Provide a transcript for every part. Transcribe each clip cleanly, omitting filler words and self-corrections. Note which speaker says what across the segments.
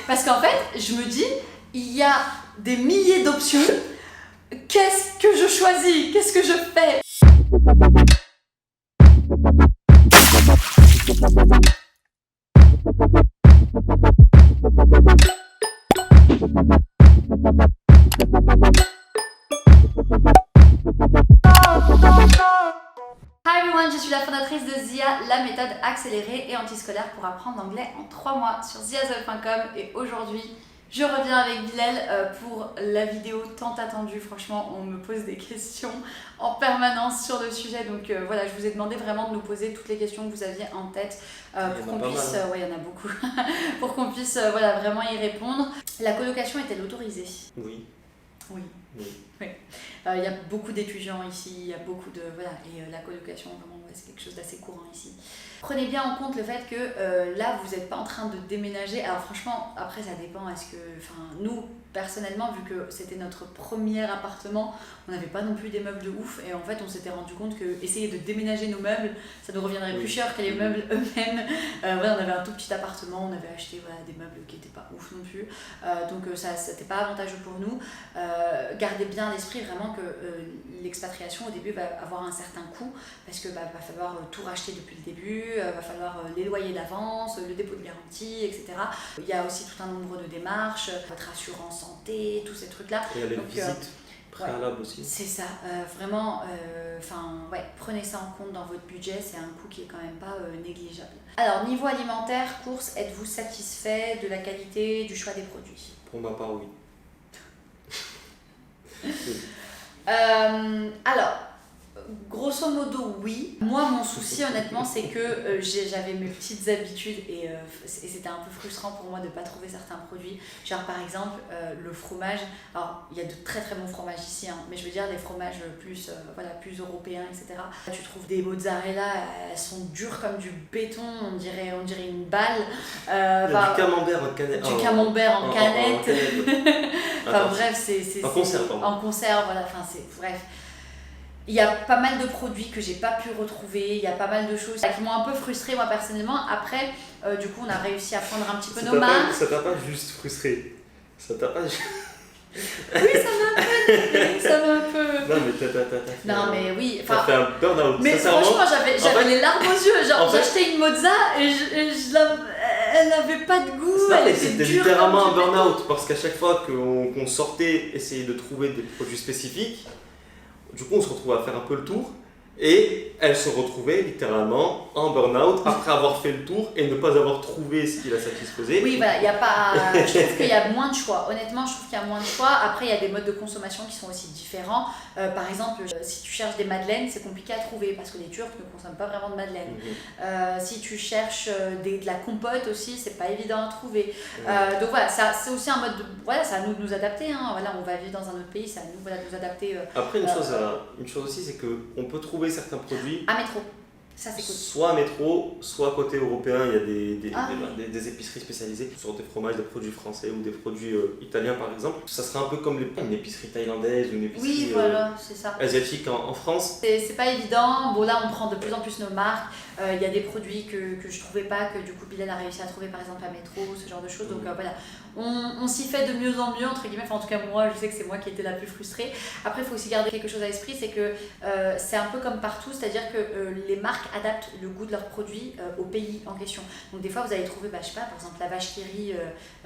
Speaker 1: Parce qu'en fait, je me dis, il y a des milliers d'options. Qu'est-ce que je choisis? Qu'est-ce que je fais? Hi everyone, je suis la fondatrice de Zia, la méthode accélérée et antiscolaire pour apprendre l'anglais en 3 mois sur ziazol.com, et aujourd'hui je reviens avec Bilal pour la vidéo tant attendue. Franchement, on me pose des questions en permanence sur le sujet, donc voilà, je vous ai demandé vraiment de nous poser toutes les questions que vous aviez en tête pour qu'on puisse, ouais, il y en a beaucoup, pour qu'on puisse voilà, vraiment y répondre. La colocation est-elle autorisée?
Speaker 2: Oui.
Speaker 1: Oui.
Speaker 2: Oui.
Speaker 1: Oui. Il y a beaucoup d'étudiants ici, il y a beaucoup de... Voilà, et la colocation, vraiment, ouais, c'est quelque chose d'assez courant ici. Prenez bien en compte le fait que là, vous n'êtes pas en train de déménager. Alors franchement, après, ça dépend. Est-ce que... Enfin, nous, personnellement, vu que c'était notre premier appartement, on n'avait pas non plus des meubles de ouf. Et en fait, on s'était rendu compte que essayer de déménager nos meubles, ça nous reviendrait plus cher que les meubles eux-mêmes. Voilà, on avait un tout petit appartement, on avait acheté voilà, des meubles qui n'étaient pas ouf non plus. Donc ça, c'était pas avantageux pour nous. Gardez bien à l'esprit vraiment que l'expatriation au début va avoir un certain coût, parce que va falloir tout racheter depuis le début, va falloir les loyers d'avance, le dépôt de garantie, etc. Il y a aussi tout un nombre de démarches, votre assurance santé, tous ces trucs là.
Speaker 2: Et il y a les visites préalables aussi.
Speaker 1: C'est ça, vraiment, ouais, prenez ça en compte dans votre budget, c'est un coût qui est quand même pas négligeable. Alors niveau alimentaire, courses, êtes-vous satisfait de la qualité, du choix des produits?
Speaker 2: Pour ma part, oui.
Speaker 1: Alors, grosso modo, oui. Moi, mon souci, honnêtement, c'est que j'avais mes petites habitudes et c'était un peu frustrant pour moi de ne pas trouver certains produits. Genre, par exemple, le fromage. Alors, il y a de très très bons fromages ici, hein, mais je veux dire des fromages plus, voilà, plus européens, etc. Tu trouves des mozzarella, elles sont dures comme du béton, on dirait une balle.
Speaker 2: Il y a du camembert en canette.
Speaker 1: Du camembert en canette. Enfin bref, c'est
Speaker 2: en conserve.
Speaker 1: En conserve, voilà, enfin c'est bref. Il y a pas mal de produits que j'ai pas pu retrouver, il y a pas mal de choses qui m'ont un peu frustrée moi personnellement. Après, du coup, on a réussi à prendre un petit peu nos marques.
Speaker 2: Ça t'a pas juste frustré. Ça t'a pas...
Speaker 1: Oui, ça m'a un peu...
Speaker 2: Non, mais t'as fait...
Speaker 1: Non, mais oui,
Speaker 2: t'as fait un burn-out.
Speaker 1: Mais franchement, j'avais les larmes aux yeux. Genre,
Speaker 2: en fait,
Speaker 1: j'achetais une mozza et elle n'avait pas de goût, elle était
Speaker 2: c'était
Speaker 1: dure.
Speaker 2: littéralement un burn-out, parce qu'à chaque fois qu'on sortait, essayer de trouver des produits spécifiques, du coup, on se retrouvait à faire un peu le tour. Et elle se retrouvait littéralement en burn-out après avoir fait le tour et ne pas avoir trouvé ce qui la satisfaisait.
Speaker 1: Oui, voilà, il y a pas... je trouve qu'il y a moins de choix. Honnêtement, je trouve qu'il y a moins de choix. Après, il y a des modes de consommation qui sont aussi différents. Par exemple, si tu cherches des madeleines, c'est compliqué à trouver parce que les Turcs ne consomment pas vraiment de madeleines. Si tu cherches de la compote aussi, c'est pas évident à trouver. Donc voilà, c'est aussi un mode de... Voilà, c'est à nous de nous adapter. Hein. Voilà, on va vivre dans un autre pays, c'est à nous voilà, de nous adapter.
Speaker 2: Après, une chose aussi, c'est qu'on peut trouver certains produits
Speaker 1: à métro, ça c'est cool.
Speaker 2: Soit à métro, soit côté européen, il y a des épiceries spécialisées sur des fromages, des produits français ou des produits italiens par exemple. Ça serait un peu comme une épicerie thaïlandaise ou une épicerie
Speaker 1: c'est ça.
Speaker 2: asiatique en France.
Speaker 1: C'est pas évident. Bon, là on prend de plus en plus nos marques. Il y a des produits que je trouvais pas, que du coup Bilal a réussi à trouver par exemple à métro, ce genre de choses. Donc voilà, on s'y fait de mieux en mieux entre guillemets. Enfin, en tout cas moi, je sais que c'est moi qui étais la plus frustrée. Après, il faut aussi garder quelque chose à l'esprit, c'est que c'est un peu comme partout, c'est-à-dire que les marques adaptent le goût de leurs produits au pays en question. Donc des fois vous allez trouver, je sais pas, par exemple la vache qui rit,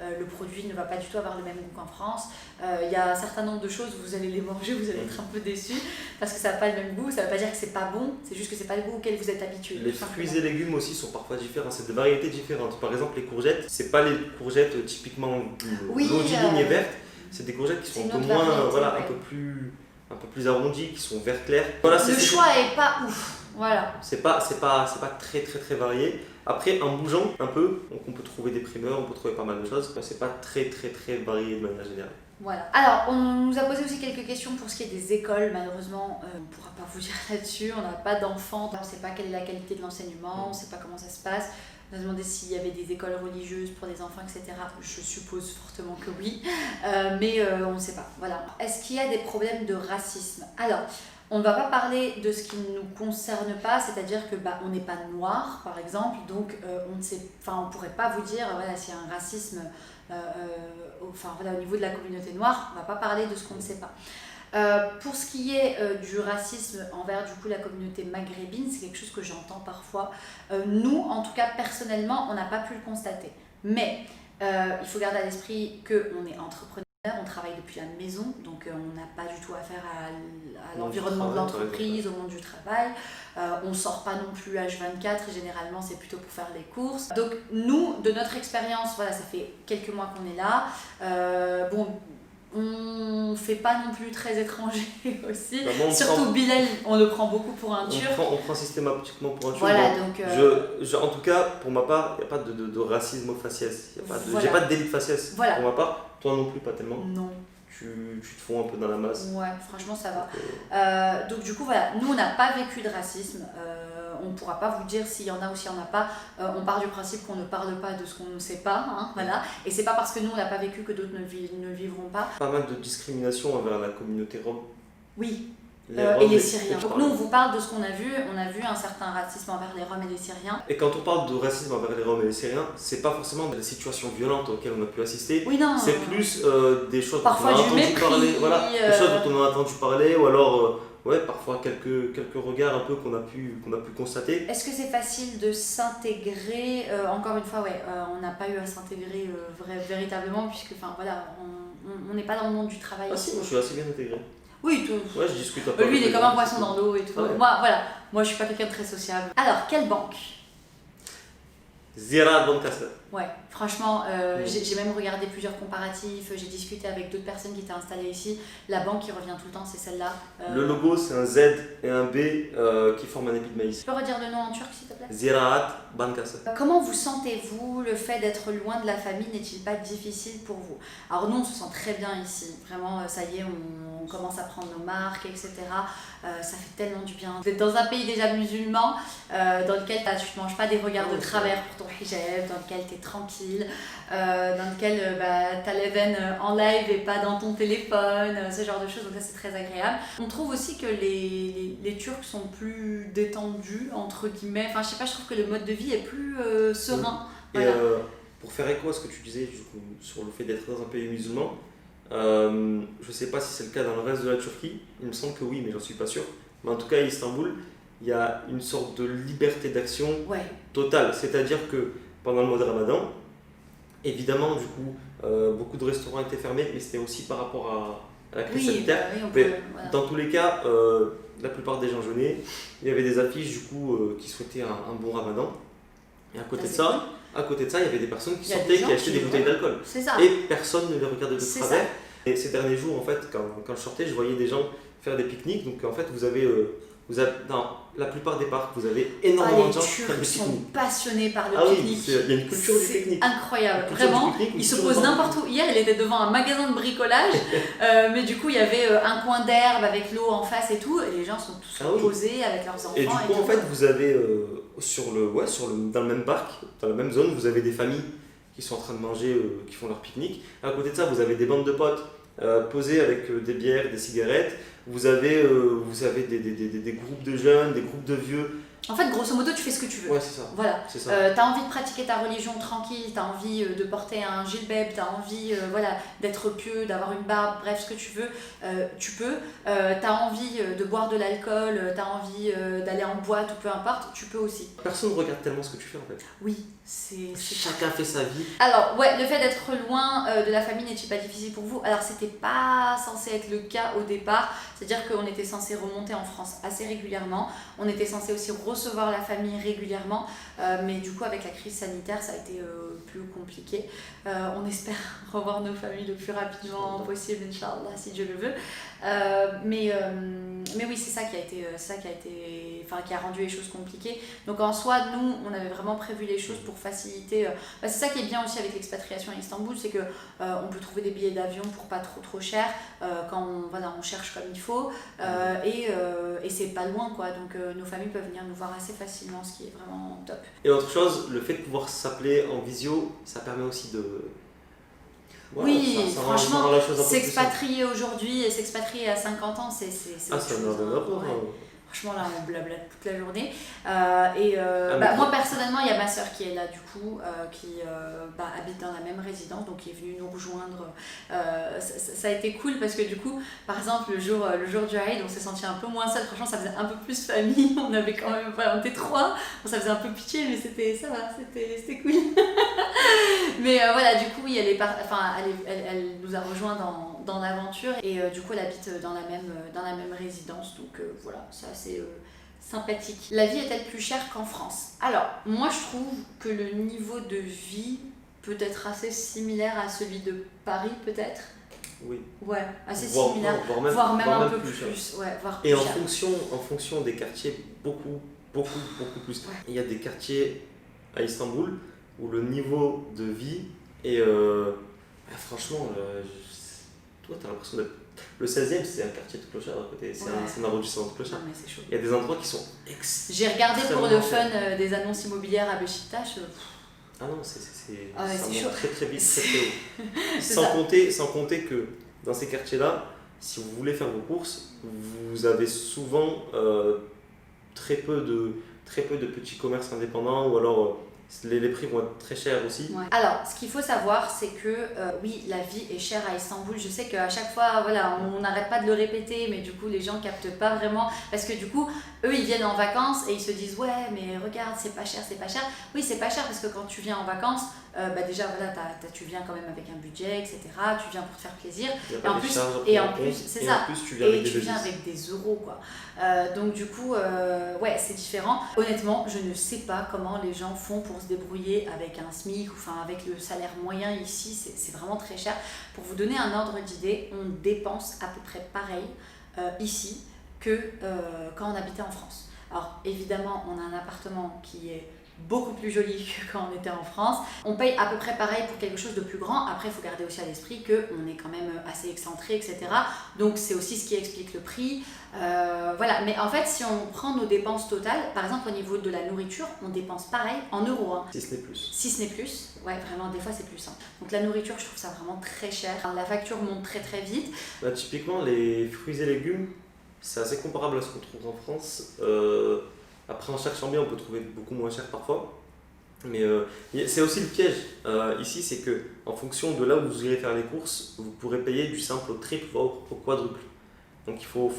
Speaker 1: le produit ne va pas du tout avoir le même goût qu'en France. Il y a un certain nombre de choses, vous allez les manger, vous allez être un peu déçus parce que ça n'a pas le même goût. Ça ne veut pas dire que c'est pas bon, c'est juste que c'est pas le goût auquel vous êtes habitué.
Speaker 2: Les fruits et légumes aussi sont parfois différents, c'est des variétés différentes. Par exemple les courgettes, c'est pas les courgettes typiquement longiligne et vertes, c'est des courgettes qui sont un peu moins, voilà, un peu plus arrondies, qui sont vert clair. Voilà,
Speaker 1: le choix est pas ouf. Voilà.
Speaker 2: C'est pas très très très varié. Après, en bougeant un peu, donc on peut trouver des primeurs, on peut trouver pas mal de choses. C'est pas très très très varié de manière générale.
Speaker 1: Voilà. Alors, on nous a posé aussi quelques questions pour ce qui est des écoles. Malheureusement, on ne pourra pas vous dire là-dessus. On n'a pas d'enfants, on ne sait pas quelle est la qualité de l'enseignement, on ne sait pas comment ça se passe. On a demandé s'il y avait des écoles religieuses pour des enfants, etc. Je suppose fortement que oui, mais on ne sait pas. Voilà. Est-ce qu'il y a des problèmes de racisme? Alors, on ne va pas parler de ce qui ne nous concerne pas, c'est-à-dire que on n'est pas noir, par exemple, donc on ne pourrait pas vous dire voilà, s'il y a un racisme enfin, voilà, au niveau de la communauté noire, on ne va pas parler de ce qu'on ne sait pas. Pour ce qui est du racisme envers du coup la communauté maghrébine, c'est quelque chose que j'entends parfois. Nous, en tout cas personnellement, on n'a pas pu le constater. Mais il faut garder à l'esprit qu'on est entrepreneur, on travaille depuis la maison, donc on n'a pas du tout affaire à l'environnement de l'entreprise, au monde du travail. On ne sort pas non plus H24, généralement c'est plutôt pour faire les courses. Donc nous, de notre expérience, voilà, ça fait quelques mois qu'on est là. Bon, on fait pas non plus très étranger aussi. Surtout Bilal, on le prend beaucoup pour un Turc.
Speaker 2: On prend systématiquement pour un Turc.
Speaker 1: Voilà, donc
Speaker 2: en tout cas, pour ma part, il n'y a pas de racisme au faciès. J'ai pas de délit de faciès.
Speaker 1: Voilà.
Speaker 2: Pour ma part, toi non plus, pas tellement.
Speaker 1: Non.
Speaker 2: Tu te fonds un peu dans la masse.
Speaker 1: Ouais, franchement, ça va. Donc du coup, voilà, nous, on n'a pas vécu de racisme. On ne pourra pas vous dire s'il y en a ou s'il n'y en a pas. On part du principe qu'on ne parle pas de ce qu'on ne sait pas. Hein, voilà. Et c'est pas parce que nous, on n'a pas vécu que d'autres ne le vivront pas.
Speaker 2: Pas mal de discrimination envers la communauté rom.
Speaker 1: Oui. Et les Syriens. Donc nous, on vous parle de ce qu'on a vu. On a vu un certain racisme envers les Roms et les Syriens.
Speaker 2: Et quand on parle de racisme envers les Roms et les Syriens, c'est pas forcément des situations violentes auxquelles on a pu assister.
Speaker 1: Oui, non.
Speaker 2: C'est plus des choses
Speaker 1: parfois
Speaker 2: dont on a entendu
Speaker 1: mépris,
Speaker 2: parler. Voilà, des choses dont on a entendu parler, ou alors ouais, parfois quelques regards un peu qu'on a pu constater.
Speaker 1: Est-ce que c'est facile de s'intégrer encore une fois, ouais, on n'a pas eu à s'intégrer véritablement, puisque voilà, on n'est pas dans le monde du travail.
Speaker 2: Ah si, moi je suis assez bien intégré.
Speaker 1: Oui, tout.
Speaker 2: Ouais, je discute un peu.
Speaker 1: Lui, il est comme un poisson dans l'eau et tout.
Speaker 2: Ouais.
Speaker 1: Moi, je suis pas quelqu'un de très sociable. Alors, quelle banque?
Speaker 2: Ziraat Bancasse.
Speaker 1: Ouais, franchement, j'ai même regardé plusieurs comparatifs, j'ai discuté avec d'autres personnes qui étaient installées ici. La banque qui revient tout le temps, c'est celle-là.
Speaker 2: Le logo, c'est un Z et un B qui forment un épi de maïs.
Speaker 1: Tu peux redire le nom en turc, s'il te plaît?
Speaker 2: Ziraat Bancasse.
Speaker 1: Comment vous sentez-vous? Le fait d'être loin de la famille n'est-il pas difficile pour vous? Alors nous, on se sent très bien ici. Vraiment, ça y est, on commence à prendre nos marques, etc. Ça fait tellement du bien. Vous êtes dans un pays déjà musulman, dans lequel tu ne manges pas des regards de travers pour ton hijab, dans lequel tu es tranquille, dans lequel tu as l'Even en live et pas dans ton téléphone, ce genre de choses. Donc ça, c'est très agréable. On trouve aussi que les Turcs sont plus détendus, entre guillemets. Enfin, je sais pas, je trouve que le mode de vie est plus serein.
Speaker 2: Et
Speaker 1: voilà.
Speaker 2: pour faire écho à ce que tu disais du coup, sur le fait d'être dans un pays musulman, je sais pas si c'est le cas dans le reste de la Turquie, il me semble que oui, mais j'en suis pas sûr. Mais en tout cas, à Istanbul, il y a une sorte de liberté d'action totale. C'est-à-dire que pendant le mois de Ramadan, évidemment, du coup, beaucoup de restaurants étaient fermés, mais c'était aussi par rapport à la crise sanitaire. Dans tous les cas, la plupart des gens jeûnaient. Il y avait des affiches du coup qui souhaitaient un bon Ramadan. Et à côté de ça, il y avait des personnes qui sortaient, qui achetaient des bouteilles d'alcool. Et personne ne les regardait de travers. Et ces derniers jours, en fait, quand je sortais, je voyais des gens faire des pique-niques. Donc en fait, vous avez dans la plupart des parcs, vous avez énormément de gens qui font des
Speaker 1: pique-niques. Les Turcs sont
Speaker 2: pique-niques.
Speaker 1: passionnés par le
Speaker 2: pique-nique.
Speaker 1: Il
Speaker 2: y a une culture du pique-nique.
Speaker 1: Incroyable, vraiment. Ils se posent n'importe où. Hier, elle était devant un magasin de bricolage, mais du coup, il y avait un coin d'herbe avec l'eau en face et tout, et les gens sont tous posés avec leurs enfants.
Speaker 2: Et du coup, en fait, vous avez dans le même parc, dans la même zone, vous avez des familles qui sont en train de manger, qui font leur pique-nique. À côté de ça, vous avez des bandes de potes posées avec des bières, des cigarettes. Vous avez des groupes de jeunes, des groupes de vieux.
Speaker 1: En fait, grosso modo, tu fais ce que tu veux.
Speaker 2: Ouais, c'est ça.
Speaker 1: Voilà. T'as envie de pratiquer ta religion tranquille, t'as envie de porter un gilbeb, t'as envie d'être pieux, d'avoir une barbe, bref, ce que tu veux, tu peux. T'as envie de boire de l'alcool, t'as envie d'aller en boîte ou peu importe, tu peux aussi.
Speaker 2: Personne ne regarde tellement ce que tu fais en fait.
Speaker 1: Oui, c'est
Speaker 2: chacun fait sa vie.
Speaker 1: Alors, ouais, le fait d'être loin de la famille n'est-il pas difficile pour vous? Alors, c'était pas censé être le cas au départ, c'est-à-dire qu'on était censé remonter en France assez régulièrement, on était censé aussi recevoir la famille régulièrement, mais du coup avec la crise sanitaire ça a été plus compliqué. On espère revoir nos familles le plus rapidement possible, Inch'Allah, si Dieu le veut. Mais oui, c'est ça qui a rendu les choses compliquées. Donc en soi, nous, on avait vraiment prévu les choses pour faciliter. C'est ça qui est bien aussi avec l'expatriation à Istanbul, c'est que on peut trouver des billets d'avion pour pas trop cher quand on cherche comme il faut, et c'est pas loin quoi. Donc nos familles peuvent venir nous voir assez facilement, ce qui est vraiment top.
Speaker 2: Et autre chose, le fait de pouvoir s'appeler en visio, ça permet aussi de...
Speaker 1: Voilà, oui, franchement, s'expatrier aujourd'hui et s'expatrier à 50 ans, c'est
Speaker 2: ça n'a rien à voir.
Speaker 1: Franchement, là, on blablate toute la journée.
Speaker 2: Mais
Speaker 1: Moi, personnellement, il y a ma soeur qui est là, du coup, qui habite dans la même résidence, donc qui est venue nous rejoindre. Ça a été cool parce que, du coup, par exemple, le jour du ride, on s'est senti un peu moins seul. Franchement, ça faisait un peu plus famille. On avait quand même, on était 3. Bon, ça faisait un peu pitié, mais ça va, c'était cool. Mais voilà, du coup, oui, elle nous a rejoints dans l'aventure et du coup, elle habite dans la même résidence. Donc voilà, ça c'est sympathique. La vie est-elle plus chère qu'en France? Alors, moi je trouve que le niveau de vie peut être assez similaire à celui de Paris, peut-être.
Speaker 2: Oui.
Speaker 1: Ouais, assez similaire.
Speaker 2: Voire même
Speaker 1: un peu
Speaker 2: plus
Speaker 1: plus. Ouais, voire
Speaker 2: et
Speaker 1: plus
Speaker 2: en
Speaker 1: cher.
Speaker 2: fonction des quartiers, beaucoup plus.
Speaker 1: Ouais.
Speaker 2: Il y a des quartiers à Istanbul où le niveau de vie est. Franchement, toi, t'as l'impression d'être. Le 16e, c'est un quartier de clochard à côté, c'est un arrondissement de clochard.
Speaker 1: Non, mais c'est chaud.
Speaker 2: Il y a des endroits qui sont
Speaker 1: J'ai regardé pour le fun
Speaker 2: chers.
Speaker 1: des annonces immobilières à Beşiktaş.
Speaker 2: Ah non,
Speaker 1: c'est
Speaker 2: ça
Speaker 1: chaud.
Speaker 2: monte très vite, très haut.
Speaker 1: C'est
Speaker 2: Sans compter que dans ces quartiers-là, si vous voulez faire vos courses, vous avez souvent très peu de petits commerces indépendants ou alors les prix vont être très chers aussi.
Speaker 1: Ouais. Alors, ce qu'il faut savoir, c'est que oui, la vie est chère à Istanbul. Je sais qu'à chaque fois, voilà, on n'arrête pas de le répéter, mais du coup, les gens captent pas vraiment. Parce que du coup, eux, ils viennent en vacances et ils se disent ouais, mais regarde, c'est pas cher, c'est pas cher. Oui, c'est pas cher parce que quand tu viens en vacances, déjà, voilà, tu viens quand même avec un budget, etc. Tu viens pour te faire plaisir. Et en plus, c'est ça. Et tu viens avec des euros, quoi. Donc du coup, ouais, c'est différent. Honnêtement, je ne sais pas comment les gens font pour se débrouiller avec un SMIC, enfin avec le salaire moyen ici, c'est vraiment très cher. Pour vous donner un ordre d'idée, on dépense à peu près pareil ici que quand on habitait en France. Alors évidemment, on a un appartement qui est beaucoup plus joli que quand on était en France. On paye à peu près pareil pour quelque chose de plus grand. Après, il faut garder aussi à l'esprit qu'on est quand même assez excentré, etc. Donc, c'est aussi ce qui explique le prix. Voilà. Mais en fait, si on prend nos dépenses totales, par exemple, au niveau de la nourriture, on dépense pareil en euros. Hein.
Speaker 2: Si ce n'est plus.
Speaker 1: Si ce n'est plus. Ouais, vraiment, des fois, c'est plus. Hein. Donc, la nourriture, je trouve ça vraiment très cher. La facture monte très, très vite.
Speaker 2: Bah, typiquement, les fruits et légumes, c'est assez comparable à ce qu'on trouve en France. Après, en Charles-Chambier, on peut trouver beaucoup moins cher parfois. Mais c'est aussi le piège ici, c'est que en fonction de là où vous irez faire les courses, vous pourrez payer du simple au triple, voire au quadruple. Donc il faut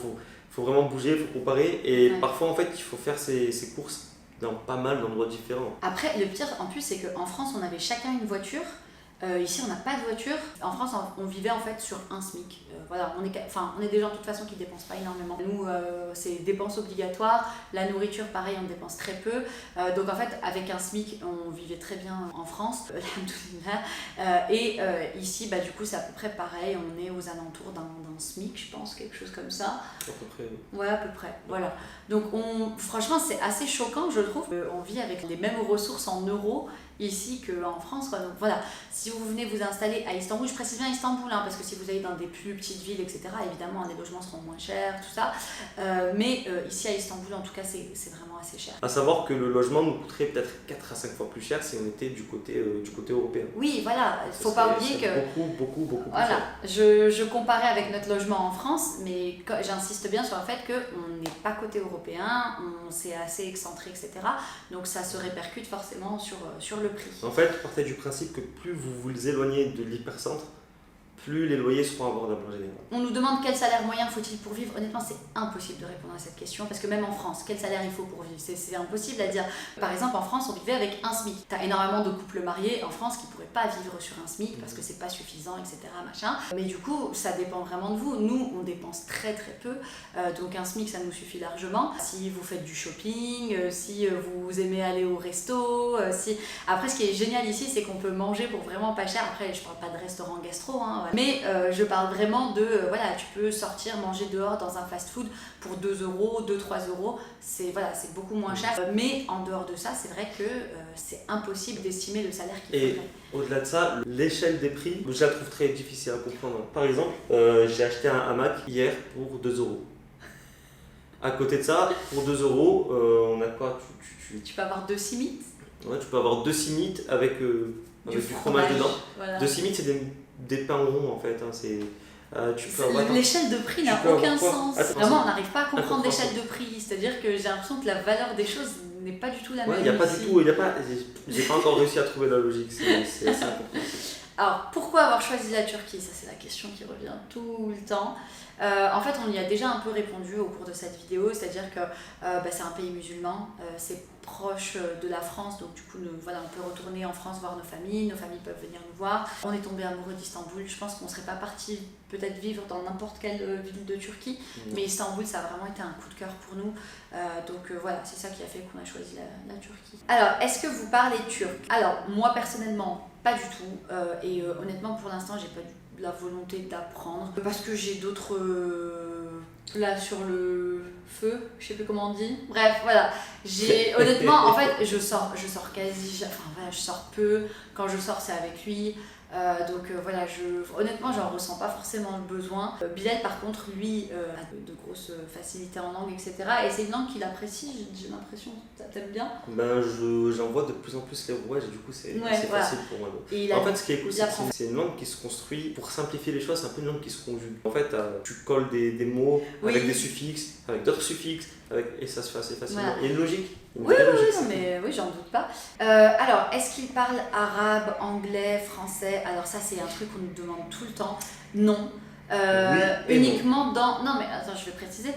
Speaker 2: vraiment bouger, il faut comparer. Et parfois, en fait, il faut faire ses courses dans pas mal d'endroits différents.
Speaker 1: Après, le pire en plus, c'est qu'en France, on avait chacun une voiture. Ici, on n'a pas de voiture. En France, on vivait en fait sur un SMIC. Voilà, on est des gens de toute façon qui ne dépensent pas énormément. Nous, c'est dépenses obligatoires. La nourriture, pareil, on dépense très peu. Donc en fait, avec un SMIC, on vivait très bien en France. Ici, bah, du coup, c'est à peu près pareil. On est aux alentours d'un SMIC, je pense, quelque chose comme ça.
Speaker 2: À peu près.
Speaker 1: Ouais, à peu près. Voilà. Donc franchement, c'est assez choquant, je trouve. On vit avec les mêmes ressources en euros ici qu'en France, quoi. Donc voilà, si vous venez vous installer à Istanbul, je précise bien Istanbul, hein, parce que si vous allez dans des plus petites villes, etc., évidemment, les logements seront moins chers, tout ça. Mais ici à Istanbul, en tout cas, c'est vraiment assez cher.
Speaker 2: À savoir que le logement nous coûterait peut-être 4 à 5 fois plus cher si on était du côté européen.
Speaker 1: Oui, voilà, il ne faut pas oublier que...
Speaker 2: Beaucoup plus
Speaker 1: voilà,
Speaker 2: cher.
Speaker 1: je comparais avec notre logement en France, mais j'insiste bien sur le fait qu'on n'est pas côté européen, c'est assez excentré, etc. Donc ça se répercute forcément sur le prix.
Speaker 2: En fait, partez du principe que plus vous vous éloignez de l'hypercentre, plus les loyers seront abordables en général.
Speaker 1: On nous demande quel salaire moyen faut-il pour vivre. Honnêtement, c'est impossible de répondre à cette question parce que même en France, quel salaire il faut pour vivre, c'est impossible à dire. Par exemple, en France, on vivait avec un SMIC. T'as énormément de couples mariés en France qui pourraient pas vivre sur un SMIC parce que c'est pas suffisant, etc. Machin. Mais du coup, ça dépend vraiment de vous. Nous, on dépense très très peu, donc un SMIC, ça nous suffit largement. Si vous faites du shopping, si vous aimez aller au resto, Après, ce qui est génial ici, c'est qu'on peut manger pour vraiment pas cher. Après, je parle pas de restaurant gastro, hein. Mais je parle vraiment de, voilà, tu peux sortir manger dehors dans un fast-food pour 2 euros, 2-3 euros, c'est beaucoup moins cher. Mais en dehors de ça, c'est vrai que c'est impossible d'estimer le salaire qu'il faudrait.
Speaker 2: Et au-delà de ça, l'échelle des prix, je la trouve très difficile à comprendre. Par exemple, j'ai acheté un hamac hier pour 2 euros. À côté de ça, pour 2 euros, on a quoi
Speaker 1: Tu peux avoir 2 simites.
Speaker 2: Ouais, tu peux avoir 2 simites avec du fromage dedans. Voilà. 2 simites, c'est des pains ronds en fait. Hein, Tu peux avoir...
Speaker 1: L'échelle de prix n'a
Speaker 2: peux avoir
Speaker 1: aucun
Speaker 2: quoi?
Speaker 1: sens.
Speaker 2: Attends,
Speaker 1: Vraiment, on n'arrive pas à comprendre
Speaker 2: attends.
Speaker 1: l'échelle de prix. C'est-à-dire que j'ai l'impression que la valeur des choses n'est pas du tout la
Speaker 2: Ouais,
Speaker 1: même.
Speaker 2: il n'y a pas
Speaker 1: ici.
Speaker 2: du tout, j'ai pas encore réussi à trouver la logique, c'est assez incompréhensible.
Speaker 1: Alors, pourquoi avoir choisi la Turquie? Ça, c'est la question qui revient tout le temps. En fait, on y a déjà un peu répondu au cours de cette vidéo, c'est-à-dire que c'est un pays musulman, c'est proche de la France, donc du coup, voilà, on peut retourner en France voir nos familles peuvent venir nous voir. On est tombé amoureux d'Istanbul, je pense qu'on ne serait pas parti peut-être vivre dans n'importe quelle ville de Turquie, mais Istanbul, ça a vraiment été un coup de cœur pour nous. Voilà, c'est ça qui a fait qu'on a choisi la Turquie. Alors, est-ce que vous parlez turc? Alors, moi personnellement, pas du tout, honnêtement, pour l'instant, j'ai pas la volonté d'apprendre parce que j'ai d'autres plats sur le feu, je sais plus comment on dit. Bref, voilà. Honnêtement, en fait, je sors quasi, je sors peu. Quand je sors, c'est avec lui. Voilà, honnêtement, j'en ressens pas forcément le besoin. Bilal, par contre, lui, a de grosses facilités en langue, etc. Et c'est une langue qu'il apprécie, j'ai l'impression. T'aimes bien?
Speaker 2: Ben, j'en vois de plus en plus les rouages et du coup, c'est
Speaker 1: voilà.
Speaker 2: facile pour moi. En fait, ce qui est cool, c'est que c'est une langue qui se construit pour simplifier les choses, c'est un peu une langue qui se conjugue. En fait, tu colles des mots avec des suffixes, avec d'autres suffixes, et ça se fait assez facilement.
Speaker 1: Voilà.
Speaker 2: Il y a une logique.
Speaker 1: Oui, j'en doute pas. Alors, est-ce qu'il parle arabe, anglais, français? Alors ça, c'est un truc qu'on nous demande tout le temps. Non. Uniquement dans... Non, mais attends, je vais préciser.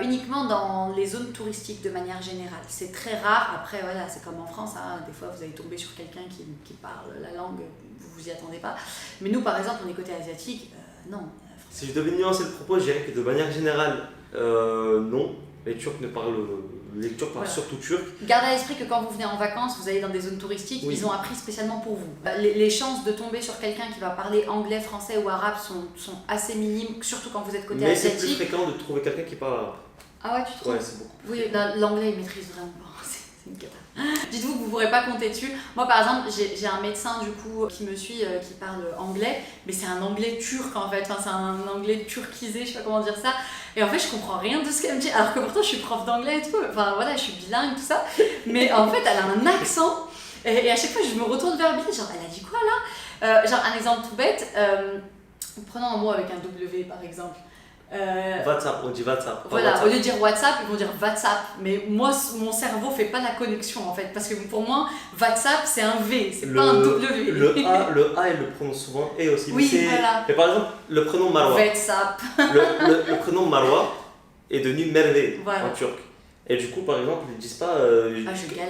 Speaker 1: Uniquement dans les zones touristiques de manière générale. C'est très rare. Après, voilà, c'est comme en France. Hein, des fois, vous allez tomber sur quelqu'un qui parle la langue, vous y attendez pas. Mais nous, par exemple, on est côté asiatique. Non.
Speaker 2: Si je devais nuancer le propos, je dirais que de manière générale, non. Les Turcs parlent surtout turc.
Speaker 1: Gardez à l'esprit que quand vous venez en vacances, vous allez dans des zones touristiques, ils ont appris spécialement pour vous. Les chances de tomber sur quelqu'un qui va parler anglais, français ou arabe sont assez minimes, surtout quand vous êtes côté asiatique.
Speaker 2: Mais c'est plus fréquent de trouver quelqu'un qui parle arabe.
Speaker 1: Ah ouais, tu trouves?
Speaker 2: Ouais, c'est beaucoup plus
Speaker 1: fréquent. L'anglais, il maîtrise vraiment pas. C'est une cata. Dites-vous que vous ne pourrez pas compter dessus. Moi, par exemple, j'ai un médecin du coup qui me suit, qui parle anglais, mais c'est un anglais turc en fait. Enfin, c'est un anglais turquisé, je sais pas comment dire ça. Et en fait, je comprends rien de ce qu'elle me dit, alors que pourtant, je suis prof d'anglais et tout. Enfin, voilà, je suis bilingue, tout ça. Mais en fait, elle a un accent. Et à chaque fois, je me retourne vers Billy, genre, elle a dit quoi là? Genre, un exemple tout bête. Prenons un mot avec un W, par exemple.
Speaker 2: WhatsApp, on dit WhatsApp.
Speaker 1: Voilà,
Speaker 2: WhatsApp.
Speaker 1: au lieu de dire WhatsApp, ils vont dire WhatsApp. Mais moi, mon cerveau fait pas la connexion en fait. Parce que pour moi, WhatsApp, c'est un V, c'est pas un W.
Speaker 2: Le A, il le prononce souvent et aussi.
Speaker 1: Oui, voilà.
Speaker 2: Mais par exemple, le prénom Marwa.
Speaker 1: WhatsApp.
Speaker 2: Le prénom Marwa est devenu Merve en turc. Et du coup, par exemple, ils disent pas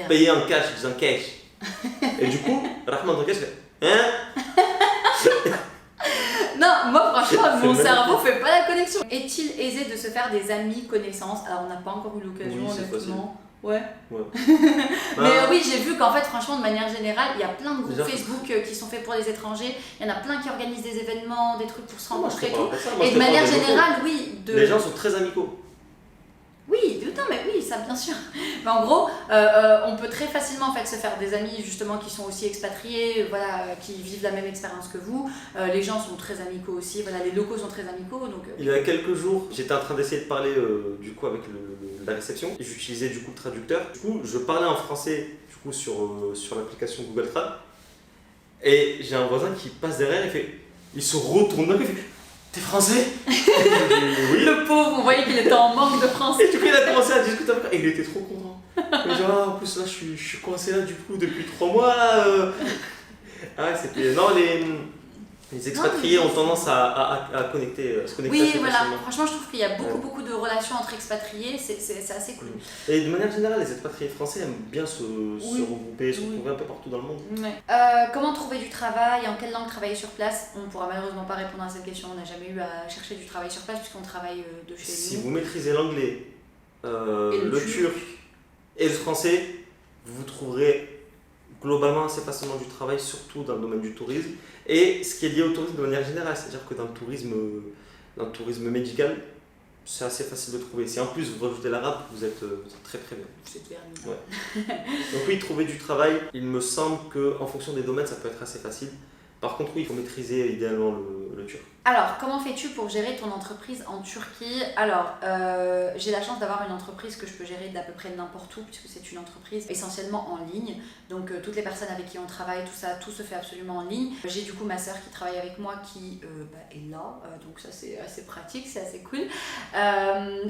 Speaker 2: payer en cash, ils disent en cash. Et du coup, Rahman en cash, hein?
Speaker 1: Non, moi franchement, mon cerveau fait pas la connexion. Est-il aisé de se faire des amis, connaissances? Alors on n'a pas encore eu l'occasion, honnêtement. Ouais. Mais oui, j'ai vu qu'en fait, franchement, de manière générale, il y a plein de groupes Facebook qui sont faits pour les étrangers. Il y en a plein qui organisent des événements, des trucs pour se rencontrer et tout. Et de manière générale, oui.
Speaker 2: Les gens sont très amicaux.
Speaker 1: Oui, non, mais oui, ça bien sûr. Mais en gros, on peut très facilement en fait se faire des amis justement qui sont aussi expatriés, voilà, qui vivent la même expérience que vous. Les gens sont très amicaux aussi, voilà, les locaux sont très amicaux. Donc,
Speaker 2: Il y a quelques jours, j'étais en train d'essayer de parler du coup avec la réception. J'utilisais du coup le traducteur. Du coup, je parlais en français du coup sur l'application Google Trad. Et j'ai un voisin qui passe derrière, il se retourne, il fait « T'es français ?» Oui.
Speaker 1: Le pauvre, on voyait qu'il était en manque de français.
Speaker 2: Et du coup, il a commencé à discuter avec moi et il était trop content. Mais genre, en plus, là, je suis coincé là du coup depuis 3 mois. Ah ouais, c'était. Non, les expatriés ont tendance à se connecter
Speaker 1: oui,
Speaker 2: assez
Speaker 1: voilà.
Speaker 2: facilement.
Speaker 1: Franchement, je trouve qu'il y a beaucoup de relations entre expatriés, c'est assez cool.
Speaker 2: Et de manière générale, les expatriés français aiment bien se regrouper, se retrouver un peu partout dans le monde.
Speaker 1: Ouais. Comment trouver du travail? En quelle langue travailler sur place? On ne pourra malheureusement pas répondre à cette question, on n'a jamais eu à chercher du travail sur place puisqu'on travaille de chez nous.
Speaker 2: Si vous maîtrisez l'anglais, le turc et le français, vous trouverez globalement assez facilement du travail, surtout dans le domaine du tourisme. Et ce qui est lié au tourisme de manière générale, c'est-à-dire que dans le tourisme médical, c'est assez facile de trouver. Si en plus vous rajoutez l'arabe, vous êtes très très bien.
Speaker 1: Vous êtes vernis.
Speaker 2: Ouais. Donc oui, trouver du travail, il me semble qu'en fonction des domaines, ça peut être assez facile. Par contre, oui, il faut maîtriser idéalement le turc.
Speaker 1: Alors, comment fais-tu pour gérer ton entreprise en Turquie? Alors, j'ai la chance d'avoir une entreprise que je peux gérer d'à peu près n'importe où, puisque c'est une entreprise essentiellement en ligne. Donc, toutes les personnes avec qui on travaille, tout ça, tout se fait absolument en ligne. J'ai du coup ma sœur qui travaille avec moi qui est là, donc ça c'est assez pratique, c'est assez cool.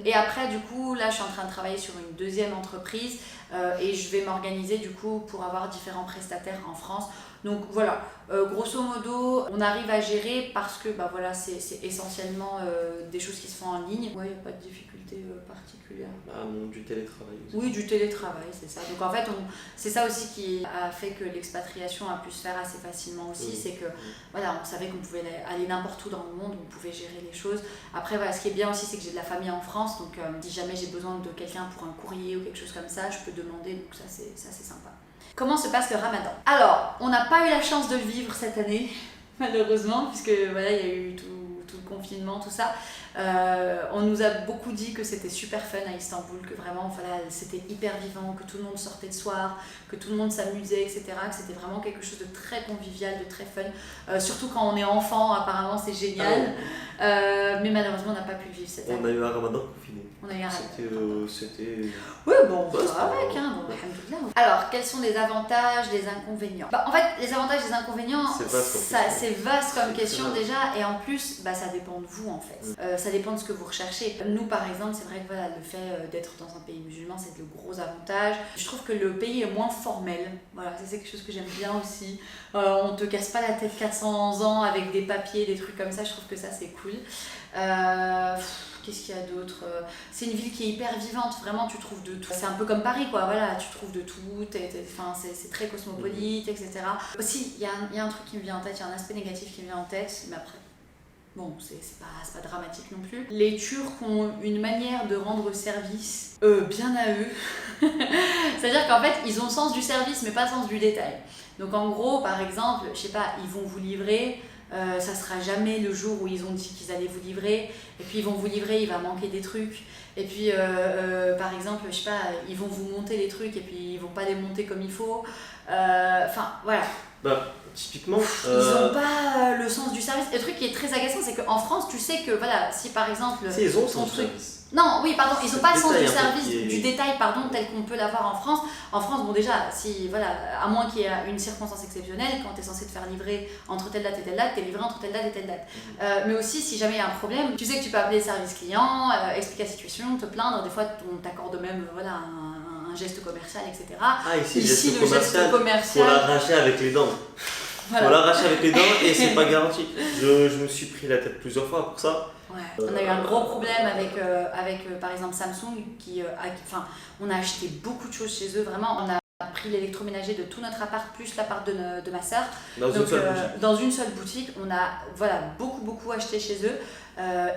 Speaker 1: Et après, du coup, là je suis en train de travailler sur une deuxième entreprise et je vais m'organiser du coup pour avoir différents prestataires en France. Donc voilà, grosso modo, on arrive à gérer parce que bah, voilà, c'est essentiellement des choses qui se font en ligne. Ouais, il n'y a pas de difficulté particulière.
Speaker 2: Ah non, du télétravail aussi.
Speaker 1: Oui, du télétravail, c'est ça. Donc en fait, c'est ça aussi qui a fait que l'expatriation a pu se faire assez facilement aussi. C'est que voilà, on savait qu'on pouvait aller n'importe où dans le monde, on pouvait gérer les choses. Après, voilà, ce qui est bien aussi, c'est que j'ai de la famille en France. Donc si jamais j'ai besoin de quelqu'un pour un courrier ou quelque chose comme ça, je peux demander. Donc ça, c'est sympa. Comment se passe le Ramadan? Alors, on n'a pas eu la chance de le vivre cette année, malheureusement, puisque voilà, il y a eu tout le confinement, tout ça. On nous a beaucoup dit que c'était super fun à Istanbul, que vraiment voilà, c'était hyper vivant, que tout le monde sortait le soir, que tout le monde s'amusait, etc. Que c'était vraiment quelque chose de très convivial, de très fun. Surtout quand on est enfant, apparemment c'est génial. Mais malheureusement, on n'a pas pu le vivre cette année.
Speaker 2: On a eu un Ramadan confiné.
Speaker 1: On a eu un
Speaker 2: C'était...
Speaker 1: Oui, bon, on va avec, hein, bon, alhamdoulilah. Alors, quels sont les avantages, les inconvénients? Bah, en fait, les avantages et les inconvénients, c'est vaste comme question déjà, et en plus, bah, ça dépend de vous en fait. Ça dépend de ce que vous recherchez. Nous, par exemple, c'est vrai que voilà, le fait d'être dans un pays musulman, c'est le gros avantage. Je trouve que le pays est moins formel. Voilà, ça c'est quelque chose que j'aime bien aussi. On te casse pas la tête 400 ans avec des papiers, des trucs comme ça. Je trouve que ça c'est cool. Qu'est-ce qu'il y a d'autre? C'est une ville qui est hyper vivante, vraiment tu trouves de tout. C'est un peu comme Paris quoi, voilà, tu trouves de tout, c'est très cosmopolite, etc. Aussi, il y a un truc qui me vient en tête, il y a un aspect négatif qui me vient en tête, mais après, bon, c'est pas dramatique non plus. Les Turcs ont une manière de rendre service bien à eux. C'est-à-dire qu'en fait, ils ont le sens du service, mais pas le sens du détail. Donc en gros, par exemple, je sais pas, ils vont vous livrer... ça sera jamais le jour où ils ont dit qu'ils allaient vous livrer, et puis ils vont vous livrer, il va manquer des trucs, et puis par exemple, je sais pas, ils vont vous monter les trucs et puis ils vont pas les monter comme il faut. Enfin voilà.
Speaker 2: Bah, typiquement.
Speaker 1: Ils ont pas le sens du service. Le truc qui est très agaçant, c'est qu'en France, tu sais que voilà, si par exemple.
Speaker 2: Si, ils ont
Speaker 1: ton
Speaker 2: son
Speaker 1: truc.
Speaker 2: service.
Speaker 1: Non, oui, pardon, ils n'ont pas le sens du service,
Speaker 2: est...
Speaker 1: du détail, pardon, tel qu'on peut l'avoir en France. En France, bon, déjà, si, voilà, à moins qu'il y ait une circonstance exceptionnelle, quand tu es censé te faire livrer entre telle date et telle date, tu es livré entre telle date et telle date. Mais aussi, si jamais il y a un problème, tu sais que tu peux appeler le service client, expliquer la situation, te plaindre, des fois, on t'accorde même voilà, un geste commercial, etc.
Speaker 2: Ah, ici,
Speaker 1: le geste commercial.
Speaker 2: Faut l'arracher avec les dents. Voilà. Faut l'arracher avec les dents et c'est pas garanti. Je me suis pris la tête plusieurs fois pour ça.
Speaker 1: Ouais. On a eu un gros problème avec par exemple Samsung on a acheté beaucoup de choses chez eux, vraiment on a pris l'électroménager de tout notre appart plus l'appart de ma sœur. Dans une seule boutique, on a voilà, beaucoup acheté chez eux.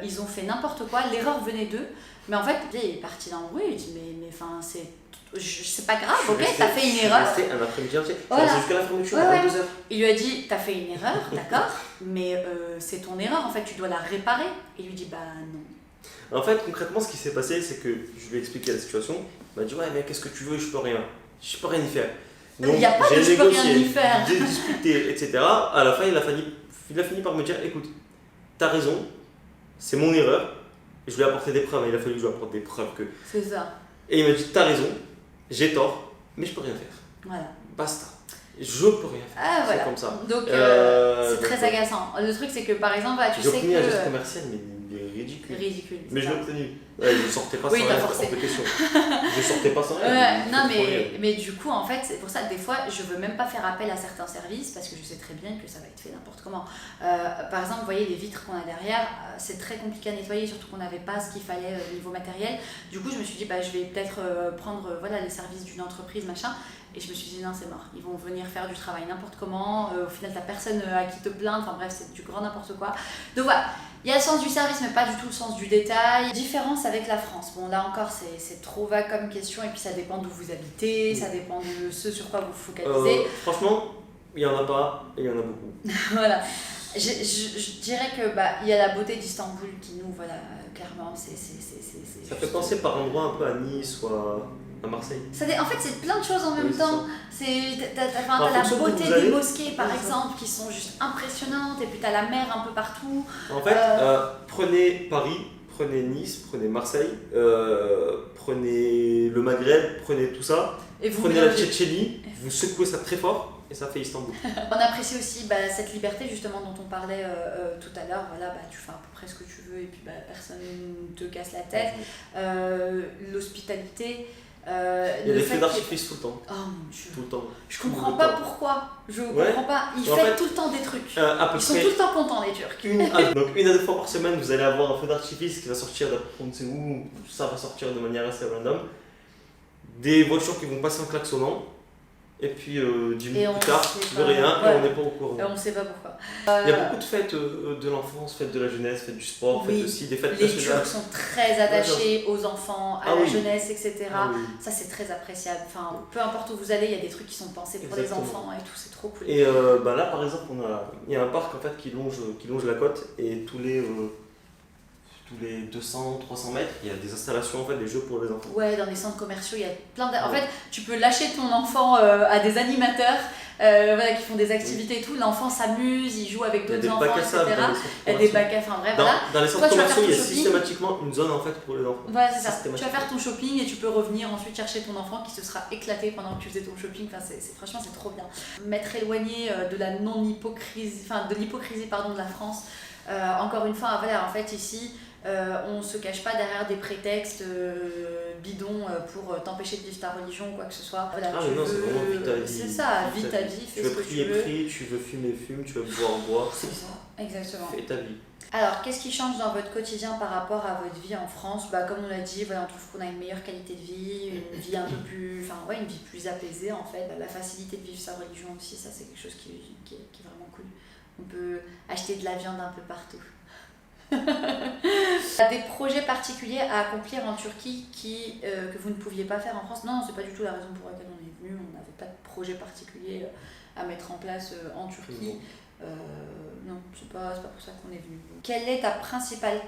Speaker 1: Ils ont fait n'importe quoi, l'erreur venait d'eux, mais en fait il est parti dans le bruit, il dit mais enfin c'est pas grave, ok, t'as fait une erreur.
Speaker 2: C'était un après-midi entier,
Speaker 1: voilà.
Speaker 2: Jusqu'à la fermeture, à 22h.
Speaker 1: Il lui a dit, t'as fait une erreur, d'accord, mais c'est ton erreur, en fait, tu dois la réparer. Et il lui dit, bah non.
Speaker 2: En fait, concrètement, ce qui s'est passé, c'est que je lui ai expliqué la situation. Il m'a dit, ouais, mais qu'est-ce que tu veux, je peux rien y faire.
Speaker 1: Donc, il n'y a pas de je peux rien y faire.
Speaker 2: J'ai discuté, etc. À la fin, il a fini par me dire, écoute, t'as raison, c'est mon erreur. Je lui ai apporté des preuves, il a fallu que je lui apporte des preuves que.
Speaker 1: C'est ça.
Speaker 2: Et il m'a dit, t'as raison. J'ai tort, mais je peux rien faire.
Speaker 1: Voilà.
Speaker 2: Basta. Je peux rien faire.
Speaker 1: Ah, voilà.
Speaker 2: C'est comme ça.
Speaker 1: Donc, c'est très agaçant. Le truc, c'est que par exemple, tu sais que.
Speaker 2: J'ai obtenu un geste commercial, mais il est ridicule. Mais je l'ai obtenu. Ouais, je ne sortais pas sans rien. Hors de question. Je sortais pas sans rien.
Speaker 1: Non, mais du coup, en fait, c'est pour ça que des fois, je veux même pas faire appel à certains services parce que je sais très bien que ça va être fait n'importe comment. Par exemple, vous voyez les vitres qu'on a derrière, c'est très compliqué à nettoyer, surtout qu'on n'avait pas ce qu'il fallait au niveau matériel. Du coup, je me suis dit, bah, je vais peut-être prendre voilà, les services d'une entreprise, machin. Et je me suis dit, non, c'est mort. Ils vont venir faire du travail n'importe comment. Au final, t'as personne à qui te plaindre. Enfin bref, c'est du grand n'importe quoi. Donc voilà. Il y a le sens du service, mais pas du tout le sens du détail. Différence avec la France. Bon, là encore, c'est trop vague comme question, et puis ça dépend d'où vous habitez, ça dépend de ce sur quoi vous focalisez.
Speaker 2: Franchement, il n'y en a pas, et il y en a beaucoup.
Speaker 1: Voilà. Je dirais que bah, y a la beauté d'Istanbul qui nous, voilà, clairement,
Speaker 2: Ça fait penser par endroits un peu à Nice ou à Marseille.
Speaker 1: En fait, c'est plein de choses en même
Speaker 2: c'est
Speaker 1: temps. T'as la
Speaker 2: fonction d'où
Speaker 1: beauté
Speaker 2: vous
Speaker 1: des
Speaker 2: allez.
Speaker 1: mosquées, par
Speaker 2: Ouais, c'est ça.
Speaker 1: exemple, qui sont juste impressionnantes, et puis t'as la mer un peu partout.
Speaker 2: En fait, prenez Paris, prenez Nice, prenez Marseille, prenez le Maghreb, prenez tout ça,
Speaker 1: Et vous
Speaker 2: prenez la
Speaker 1: mélangez.
Speaker 2: Tchétchénie, vous secouez ça très fort et ça fait Istanbul.
Speaker 1: On apprécie aussi cette liberté justement dont on parlait tout à l'heure. Voilà, tu fais à peu près ce que tu veux et puis personne ne te casse la tête. L'hospitalité.
Speaker 2: Il y a des feux d'artifice tout le temps.
Speaker 1: Oh mon Dieu.
Speaker 2: Tout le temps.
Speaker 1: Je comprends pas pourquoi. Je
Speaker 2: Ouais.
Speaker 1: comprends pas. Ils
Speaker 2: En
Speaker 1: fêtent
Speaker 2: fait,
Speaker 1: tout le temps des trucs.
Speaker 2: À peu
Speaker 1: Ils sont
Speaker 2: près
Speaker 1: tout le temps contents, les Turcs.
Speaker 2: donc 1 à 2 fois par semaine, vous allez avoir un feu d'artifice qui va sortir d'après on ne sait où, ça va sortir de manière assez random. Des voitures qui vont passer en klaxonnant. Et puis 10 minutes
Speaker 1: on
Speaker 2: plus tard,
Speaker 1: sait
Speaker 2: plus
Speaker 1: pas.
Speaker 2: rien
Speaker 1: Ouais.
Speaker 2: et on n'est pas au courant.
Speaker 1: On sait pas pourquoi.
Speaker 2: Il y a beaucoup de fêtes de l'enfance, fêtes de la jeunesse, fêtes du sport,
Speaker 1: Oui.
Speaker 2: fêtes aussi, des fêtes
Speaker 1: Les
Speaker 2: nationales.
Speaker 1: Turcs sont très attachés aux enfants, à
Speaker 2: Ah
Speaker 1: la
Speaker 2: oui.
Speaker 1: jeunesse, etc.
Speaker 2: Ah oui.
Speaker 1: Ça, c'est très appréciable. Enfin, peu importe où vous allez, il y a des trucs qui sont pensés pour les
Speaker 2: Exactement.
Speaker 1: enfants et tout, c'est trop cool.
Speaker 2: Et là par exemple, il y a un parc en fait, qui longe la côte et tous les 200-300 mètres, il y a des installations, en fait, des jeux pour les enfants.
Speaker 1: Ouais, dans les centres commerciaux, il y a plein de... En fait, tu peux lâcher ton enfant à des animateurs qui font des activités et tout. L'enfant s'amuse, il joue avec
Speaker 2: Il y a
Speaker 1: d'autres
Speaker 2: des
Speaker 1: enfants,
Speaker 2: bacs à sable
Speaker 1: etc.
Speaker 2: dans les centres
Speaker 1: Il y a des
Speaker 2: commerciaux.
Speaker 1: bacs à... Enfin bref, voilà.
Speaker 2: Dans les centres
Speaker 1: Toi, tu vas faire
Speaker 2: commerciaux, il y a
Speaker 1: ton shopping.
Speaker 2: systématiquement une zone en fait pour les enfants.
Speaker 1: Voilà, c'est ça. Tu vas
Speaker 2: Systématiquement.
Speaker 1: faire ton shopping et tu peux revenir ensuite chercher ton enfant qui se sera éclaté pendant que tu faisais ton shopping. Enfin, franchement, c'est trop bien. M'être éloigné de la non-hypocrisie, enfin de l'hypocrisie de la France. Encore une fois, voilà, en fait, ici, on se cache pas derrière des prétextes bidons pour t'empêcher de vivre ta religion ou quoi que ce soit. Voilà,
Speaker 2: Ah mais non, c'est vraiment vie ta vie.
Speaker 1: C'est ça, vis ta vie,
Speaker 2: Tu
Speaker 1: fais ce
Speaker 2: veux
Speaker 1: que tu
Speaker 2: prier,
Speaker 1: veux.
Speaker 2: prie, tu veux fumer, fume, tu veux boire, boire.
Speaker 1: C'est ça, exactement.
Speaker 2: Fais ta vie.
Speaker 1: Alors, qu'est-ce qui change dans votre quotidien par rapport à votre vie en France ? Comme on l'a dit, voilà, on trouve qu'on a une meilleure qualité de vie, une vie un peu plus, une vie plus apaisée en fait. La facilité de vivre sa religion aussi, ça c'est quelque chose qui est vraiment cool. On peut acheter de la viande un peu partout. Des projets particuliers à accomplir en Turquie que vous ne pouviez pas faire en France ? Non, c'est pas du tout la raison pour laquelle on est venu. On n'avait pas de projet particulier à mettre en place en Turquie. Non, c'est pas pour ça qu'on est venu. Quelle a été ta principale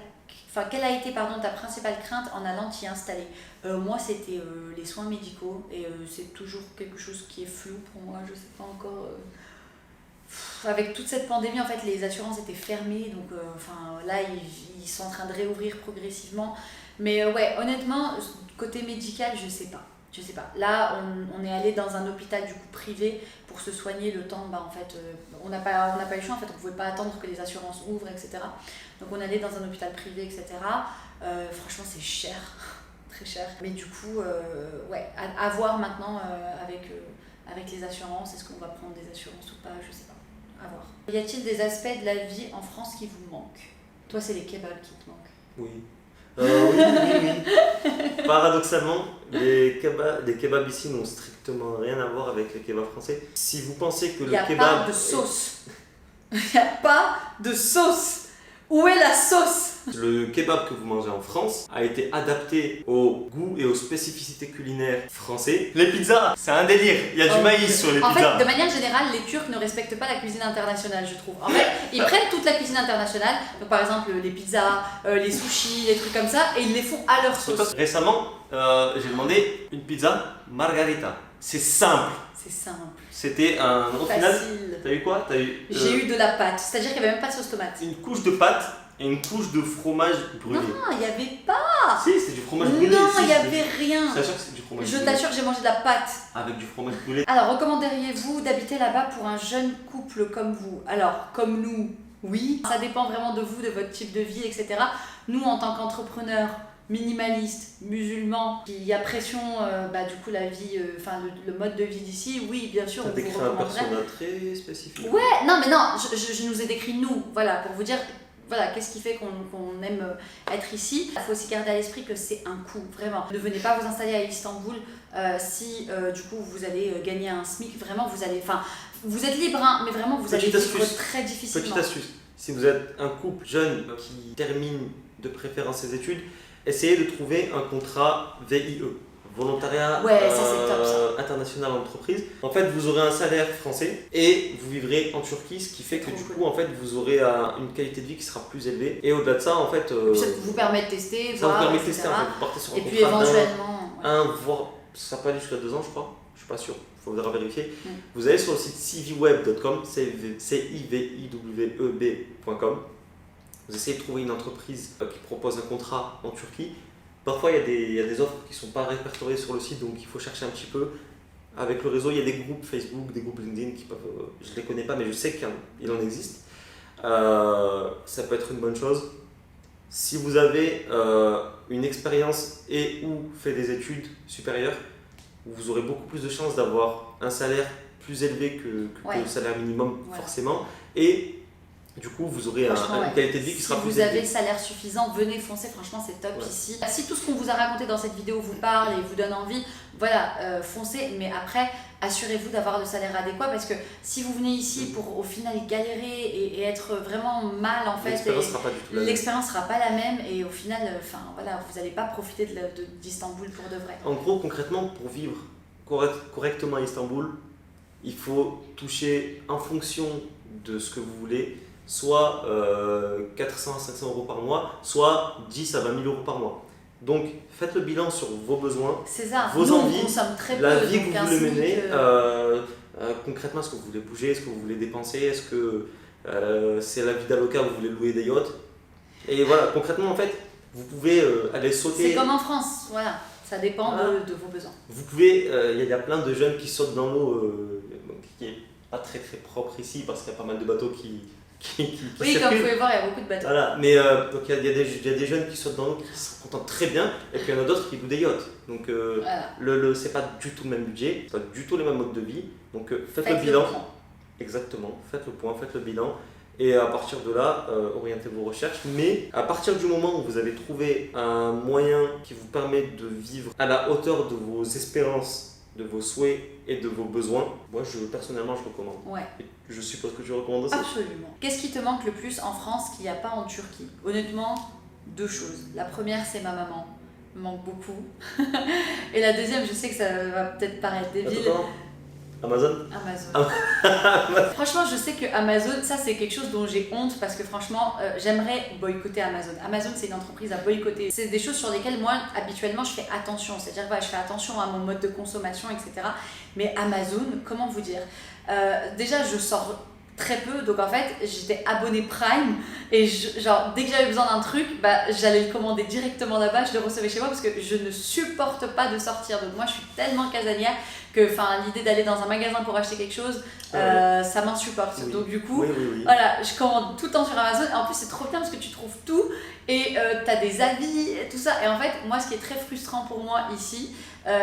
Speaker 1: crainte en allant t'y installer ? Moi, c'était les soins médicaux et c'est toujours quelque chose qui est flou pour moi. Je sais pas encore. Avec toute cette pandémie, en fait, les assurances étaient fermées, donc là, ils sont en train de réouvrir progressivement. Mais honnêtement, côté médical, je sais pas. Là, on est allé dans un hôpital du coup privé pour se soigner le temps. On n'a pas eu le choix. En fait, on pouvait pas attendre que les assurances ouvrent, etc. Donc, on est allé dans un hôpital privé, etc. Franchement, c'est cher, très cher. Mais du coup, à voir maintenant avec les assurances. Est-ce qu'on va prendre des assurances ou pas ? Je sais pas. À voir. Y a-t-il des aspects de la vie en France qui vous manquent ? Toi, c'est les kebabs qui te manquent.
Speaker 2: Oui. Oui. Paradoxalement, les kebabs ici n'ont strictement rien à voir avec les kebabs français. Si vous pensez que le kebab...
Speaker 1: Il n'y a pas de sauce. Il n'y a pas de sauce. Où est la sauce ?
Speaker 2: Le kebab que vous mangez en France a été adapté au goût et aux spécificités culinaires français. Les pizzas, c'est un délire. Il y a du maïs sur les
Speaker 1: En
Speaker 2: pizzas.
Speaker 1: fait, de manière générale, les Turcs ne respectent pas la cuisine internationale, je trouve. En fait, ils prennent toute la cuisine internationale, donc par exemple les pizzas, les sushis, les trucs comme ça, et ils les font à leur sauce.
Speaker 2: Récemment, j'ai demandé une pizza margarita. C'est simple.
Speaker 1: C'est simple.
Speaker 2: C'était un... Au final,
Speaker 1: Facile.
Speaker 2: t'as eu quoi ?
Speaker 1: J'ai eu de la pâte, c'est-à-dire qu'il n'y avait même pas de sauce tomate.
Speaker 2: une couche de pâte et une couche de fromage brûlé.
Speaker 1: Non, il n'y avait pas.
Speaker 2: Si, c'est du fromage brûlé.
Speaker 1: Non,
Speaker 2: Si,
Speaker 1: il n'y avait rien.
Speaker 2: Je t'assure que c'est du fromage
Speaker 1: Je
Speaker 2: brûlé.
Speaker 1: t'assure que j'ai mangé de la pâte.
Speaker 2: Avec du fromage brûlé.
Speaker 1: Alors, recommanderiez-vous d'habiter là-bas pour un jeune couple comme vous ? Alors, comme nous, oui. Ça dépend vraiment de vous, de votre type de vie, etc. Nous, en tant qu'entrepreneurs minimalistes, musulmans, qui apprécions du coup la vie, le mode de vie d'ici, oui, bien sûr,
Speaker 2: Ça
Speaker 1: on vous
Speaker 2: décrit un
Speaker 1: recommanderait.
Speaker 2: personnage très spécifique.
Speaker 1: Ouais, non, mais non, je nous ai décrit nous, voilà, pour vous dire, voilà, qu'est-ce qui fait qu'on aime être ici. Il faut aussi garder à l'esprit que c'est un coût, vraiment. Ne venez pas vous installer à Istanbul si, du coup, vous allez gagner un SMIC. Vraiment, vous êtes libre, hein, mais vraiment, vous allez vivre très difficilement.
Speaker 2: Petite astuce, si vous êtes un couple jeune qui termine de préférence ses études, essayez de trouver un contrat VIE. Volontariat
Speaker 1: c'est top, ça.
Speaker 2: international entreprise. En fait, vous aurez un salaire français et vous vivrez en Turquie, ce qui fait que
Speaker 1: Trop
Speaker 2: du
Speaker 1: cool.
Speaker 2: coup, en fait, vous aurez une qualité de vie qui sera plus élevée. Et au-delà de ça, en fait,
Speaker 1: Ça vous permet de tester,
Speaker 2: ça vous
Speaker 1: voir,
Speaker 2: permet de
Speaker 1: etc.
Speaker 2: tester. En fait, vous partez sur un
Speaker 1: Et puis
Speaker 2: contrat
Speaker 1: éventuellement...
Speaker 2: un voire ça peut aller jusqu'à 2 ans, je crois. Je suis pas sûr, il faudra vérifier. Vous allez sur le site civweb.com, civiweb.com. Vous essayez de trouver une entreprise qui propose un contrat en Turquie. Parfois, il y a des offres qui ne sont pas répertoriées sur le site, donc il faut chercher un petit peu. Avec le réseau, il y a des groupes Facebook, des groupes LinkedIn qui peuvent. Je ne les connais pas, mais je sais qu'il en existe. Ça peut être une bonne chose. Si vous avez une expérience et ou fait des études supérieures, vous aurez beaucoup plus de chances d'avoir un salaire plus élevé que le salaire minimum, forcément. Et du coup, vous aurez une qualité de vie qui sera plus élevée.
Speaker 1: Si vous avez le salaire suffisant, venez foncer, franchement c'est top ici. Si tout ce qu'on vous a raconté dans cette vidéo vous parle et vous donne envie, voilà, foncez. Mais après, assurez-vous d'avoir le salaire adéquat parce que si vous venez ici pour au final galérer et être vraiment mal en fait, l'expérience sera pas la même et au final, voilà, vous n'allez pas profiter d'Istanbul pour de vrai.
Speaker 2: En gros, concrètement, pour vivre correctement à Istanbul, il faut toucher en fonction de ce que vous voulez, soit 400 à 500 euros par mois, soit 10 à 20 000 euros par mois. Donc faites le bilan sur vos besoins, vos envies, la vie que vous voulez mener, concrètement est-ce que vous voulez bouger, est-ce que vous voulez dépenser, est-ce que c'est la vie d'Aloca, vous voulez louer des yachts. Et voilà, concrètement en fait, vous pouvez aller sauter.
Speaker 1: C'est comme en France, voilà, ça dépend de vos besoins.
Speaker 2: Vous pouvez, il y a plein de jeunes qui sautent dans l'eau, qui est pas très très propre ici parce qu'il y a pas mal de bateaux qui
Speaker 1: oui, comme vous pouvez voir, il y a beaucoup de bateaux.
Speaker 2: Voilà, mais donc il y a des jeunes qui sautent dans l'eau qui se contentent très bien, et puis il y en a d'autres qui louent des yachts. Donc c'est pas du tout le même budget, c'est pas du tout les mêmes modes de vie. Donc faites le bilan. Exactement, faites le point, faites le bilan. Et à partir de là, orientez vos recherches. Mais à partir du moment où vous avez trouvé un moyen qui vous permet de vivre à la hauteur de vos espérances, de vos souhaits et de vos besoins, moi personnellement je recommande. Et je suppose que tu recommandes aussi.
Speaker 1: Absolument. Qu'est-ce qui te manque le plus en France qu'il n'y a pas en Turquie? Honnêtement, 2 choses. La première, c'est ma maman. Elle me manque beaucoup. Et la deuxième, je sais que ça va peut-être paraître débile.
Speaker 2: Amazon.
Speaker 1: Franchement, je sais que Amazon, ça c'est quelque chose dont j'ai honte parce que franchement, j'aimerais boycotter Amazon. Amazon, c'est une entreprise à boycotter. C'est des choses sur lesquelles moi, habituellement, je fais attention. C'est-à-dire que je fais attention à mon mode de consommation, etc. Mais Amazon, comment vous dire, déjà, je sors très peu, donc en fait j'étais abonnée Prime et genre dès que j'avais besoin d'un truc, j'allais le commander directement là-bas, je le recevais chez moi parce que je ne supporte pas de sortir. Donc moi je suis tellement casanière que l'idée d'aller dans un magasin pour acheter quelque chose, ça m'insupporte. Donc du coup, voilà, je commande tout le temps sur Amazon et en plus c'est trop bien parce que tu trouves tout et t'as des avis et tout ça. Et en fait moi ce qui est très frustrant pour moi ici,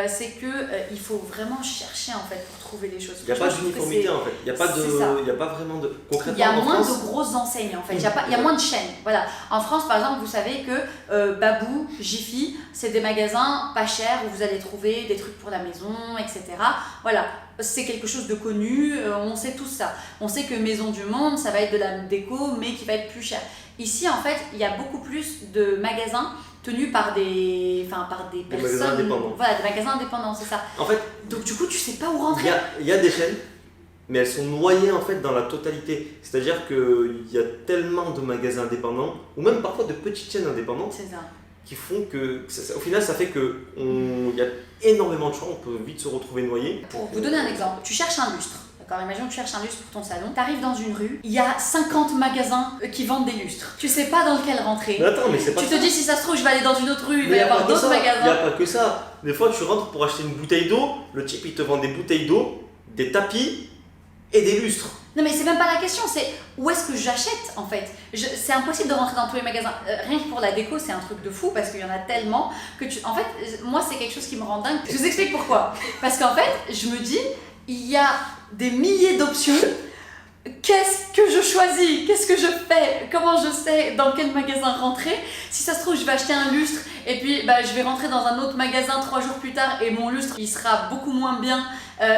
Speaker 1: c'est que il faut vraiment chercher en fait pour trouver les choses.
Speaker 2: Il n'y a pas d'uniformité en fait. Il n'y a pas vraiment de. Concrètement,
Speaker 1: il y a moins de grosses enseignes en fait. Il y a moins de chaînes. Voilà. En France par exemple, vous savez que Babou, Jiffy, c'est des magasins pas chers où vous allez trouver des trucs pour la maison, etc. Voilà. C'est quelque chose de connu. On sait tout ça. On sait que Maison du Monde, ça va être de la déco, mais qui va être plus cher. Ici en fait, il y a beaucoup plus de magasins tenus par des personnes,
Speaker 2: magasins indépendants.
Speaker 1: Voilà, des magasins indépendants, c'est ça.
Speaker 2: En fait,
Speaker 1: donc du coup, tu sais pas où rentrer.
Speaker 2: Il y a des chaînes, mais elles sont noyées en fait dans la totalité. C'est-à-dire qu'il y a tellement de magasins indépendants, ou même parfois de petites chaînes indépendantes, qui font que, au final, ça fait qu'il y a énormément de choix, on peut vite se retrouver noyé.
Speaker 1: Pour vous donner un exemple, tu cherches un lustre. D'accord, imagine que tu cherches un lustre pour ton salon, tu arrives dans une rue, il y a 50 magasins qui vendent des lustres. Tu sais pas dans lequel rentrer.
Speaker 2: Mais attends, mais c'est pas
Speaker 1: tu te dis si ça se trouve je vais aller dans une autre rue, il va y avoir d'autres magasins.
Speaker 2: Il n'y a pas que ça. Des fois tu rentres pour acheter une bouteille d'eau, le type il te vend des bouteilles d'eau, des tapis et des lustres.
Speaker 1: Non mais c'est même pas la question, c'est où est-ce que j'achète en fait. C'est impossible de rentrer dans tous les magasins. Rien que pour la déco c'est un truc de fou parce qu'il y en a tellement que en fait moi c'est quelque chose qui me rend dingue. Je vous explique pourquoi. Parce qu'en fait je me dis il y a des milliers d'options. Qu'est-ce que je choisis? Qu'est-ce que je fais? Comment je sais dans quel magasin rentrer? Si ça se trouve, je vais acheter un lustre et puis je vais rentrer dans un autre magasin 3 jours plus tard et mon lustre il sera beaucoup moins bien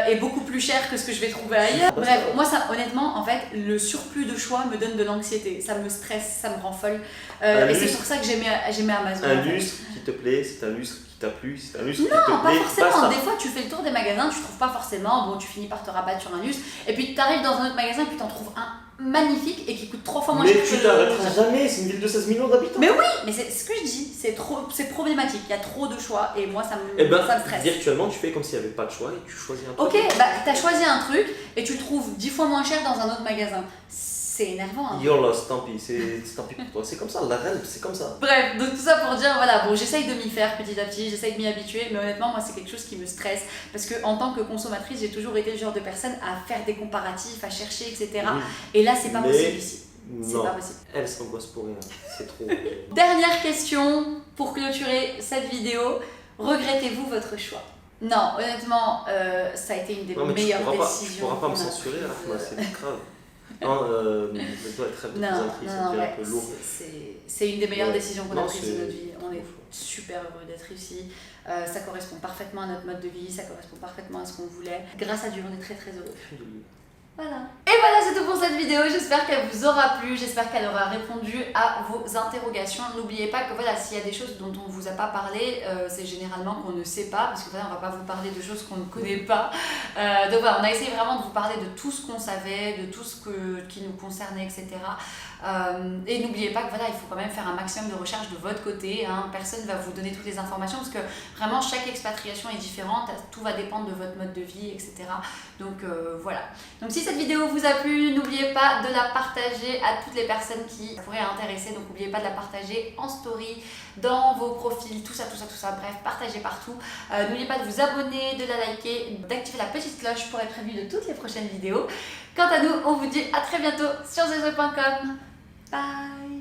Speaker 1: et beaucoup plus cher que ce que je vais trouver ailleurs. Bref, moi ça, honnêtement, en fait, le surplus de choix me donne de l'anxiété. Ça me stresse, ça me rend folle. Et c'est pour ça que j'aimais Amazon.
Speaker 2: Un lustre qui te plaît, c'est un lustre qui t'a plu, c'est un lustre qui te
Speaker 1: plaît. Non, pas forcément.
Speaker 2: Des
Speaker 1: fois, tu fais le tour des magasins, tu trouves pas forcément. Bon, tu finis par te rabattre sur un lustre. Et puis, tu arrives dans un autre magasin et puis tu en trouves un magnifique et qui coûte 3 fois moins
Speaker 2: Mais
Speaker 1: cher
Speaker 2: tu
Speaker 1: que
Speaker 2: t'arrêteras
Speaker 1: le...
Speaker 2: jamais, c'est une ville de 16 millions d'habitants.
Speaker 1: Mais oui, mais c'est ce que je dis, c'est problématique, il y a trop de choix et moi ça
Speaker 2: Et ben,
Speaker 1: ça me stresse.
Speaker 2: virtuellement, tu fais comme s'il n'y avait pas de choix et tu choisis un truc.
Speaker 1: Ok, bah t'as choisi un truc et tu le trouves 10 fois moins cher dans un autre magasin. C'est énervant. Hein.
Speaker 2: You're lost, tant pis, tant pis pour toi. C'est comme ça, la reine, c'est comme ça.
Speaker 1: Bref, donc tout ça pour dire, voilà, bon, j'essaye de m'y faire petit à petit, j'essaye de m'y habituer, mais honnêtement, moi, c'est quelque chose qui me stresse. Parce que en tant que consommatrice, j'ai toujours été le genre de personne à faire des comparatifs, à chercher, etc.
Speaker 2: Oui.
Speaker 1: Et là, c'est pas
Speaker 2: Mais
Speaker 1: possible ici. C'est
Speaker 2: non,
Speaker 1: pas possible.
Speaker 2: elle s'angoisse pour rien, c'est trop.
Speaker 1: Dernière question pour clôturer cette vidéo. Regrettez-vous votre choix? Non, honnêtement, ça a été une des
Speaker 2: Non, mais
Speaker 1: meilleures
Speaker 2: tu
Speaker 1: décisions.
Speaker 2: pourras pas me
Speaker 1: qu'on a
Speaker 2: censurer,
Speaker 1: prises.
Speaker 2: Rahma, c'est grave. Non, je dois être très présentatrice, ça devient un peu lourd.
Speaker 1: c'est une des meilleures
Speaker 2: Ouais.
Speaker 1: décisions qu'on a
Speaker 2: Non,
Speaker 1: prises de
Speaker 2: c'est-
Speaker 1: notre vie. On est super heureux d'être ici. Ça correspond parfaitement à notre mode de vie, ça correspond parfaitement à ce qu'on voulait. Grâce à Dieu, on est très très heureux. Voilà. Et voilà, c'est tout pour cette vidéo. J'espère qu'elle vous aura plu, j'espère qu'elle aura répondu à vos interrogations. N'oubliez pas que voilà, s'il y a des choses dont on ne vous a pas parlé, c'est généralement qu'on ne sait pas, parce que voilà, on va pas vous parler de choses qu'on ne connaît pas. Donc voilà, on a essayé vraiment de vous parler de tout ce qu'on savait, de tout ce qui nous concernait, etc. Et n'oubliez pas que voilà, il faut quand même faire un maximum de recherche de votre côté. Hein. Personne ne va vous donner toutes les informations, parce que vraiment chaque expatriation est différente, tout va dépendre de votre mode de vie, etc. Donc voilà. Donc si cette vidéo vous a plu, n'oubliez pas de la partager à toutes les personnes qui pourraient intéresser. Donc n'oubliez pas de la partager en story, dans vos profils, tout ça, bref, partagez partout. N'oubliez pas de vous abonner, de la liker, d'activer la petite cloche pour être prévenu de toutes les prochaines vidéos. Quant à nous, on vous dit à très bientôt sur zezo.com. Bye.